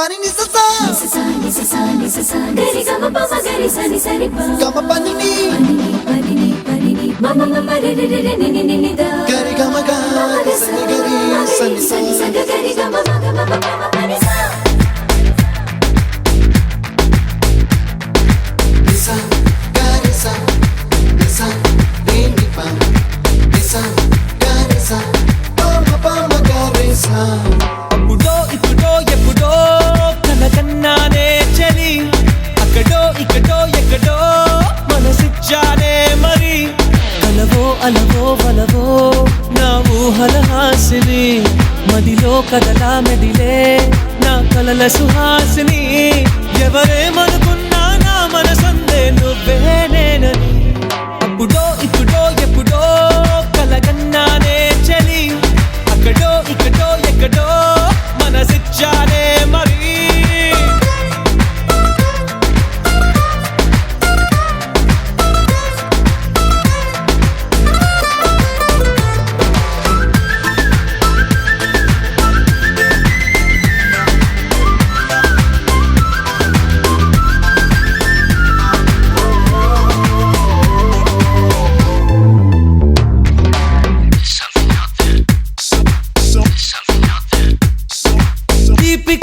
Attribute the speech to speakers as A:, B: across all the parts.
A: pani ni sa sa gari gama pa ma gari sa ni sa ni pa gama pani ni mama mama re re re ni ni ni da gari gama ga sa ni gari sa ni sa gari gama mama mama pani sa sa gari sa ni ni pa sa gari sa pa ma gari sa
B: అప్పుడో ఇప్పుడో ఎప్పుడో కనకన్నానే చలి అక్కడో ఇక్కడో ఎక్కడో మనసిచ్చానే మరి కలవో అలవో వలవో నా ఊహల హాసిని మదిలో కదలా మెదిలే నా కలల సుహాసిని ఎవరేమనుకున్నా నా మనసందే నువ్వే నేనని అప్పుడో ఇప్పుడో ఎప్పుడో కలకన్నానే చలి అక్కడో ఇక్కడో ఎక్కడో మనసిచ్చానే మరి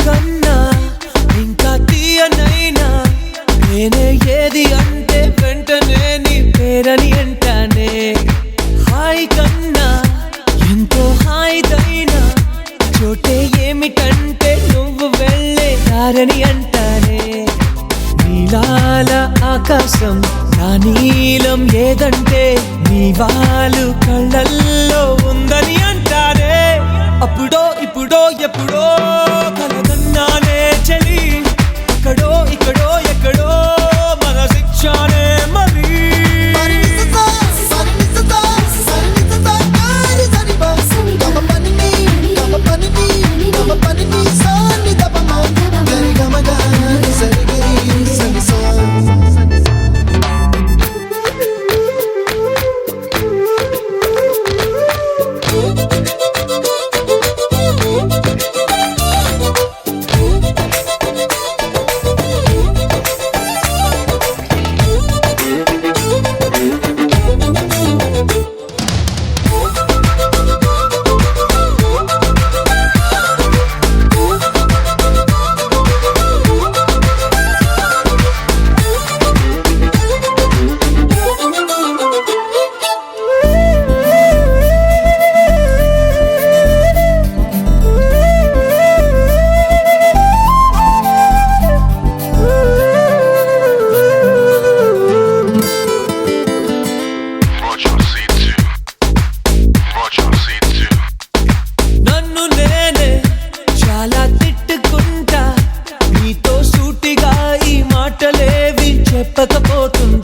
B: కన్నా ఇంకా తీయనైనా నేనే ఏది అంటే వెంటనే నీ పేరని అంటానే హాయ్ కన్నా ఎంతో హాయిదైనా చోటే ఏమిటంటే నువ్వు వెళ్ళే దారని అంటానే నీలాల ఆకాశం నా నీలం ఏదంటే నీ వాళ్ళు కళ్ళల్లో ఉందని అంటారే అప్పుడో ఇప్పుడో ఎప్పుడో కలగన్నానే చలి అక్కడో ఇక్కడో ఎక్కడో మనసిచ్చానే మరి చెప్పకపోతున్నా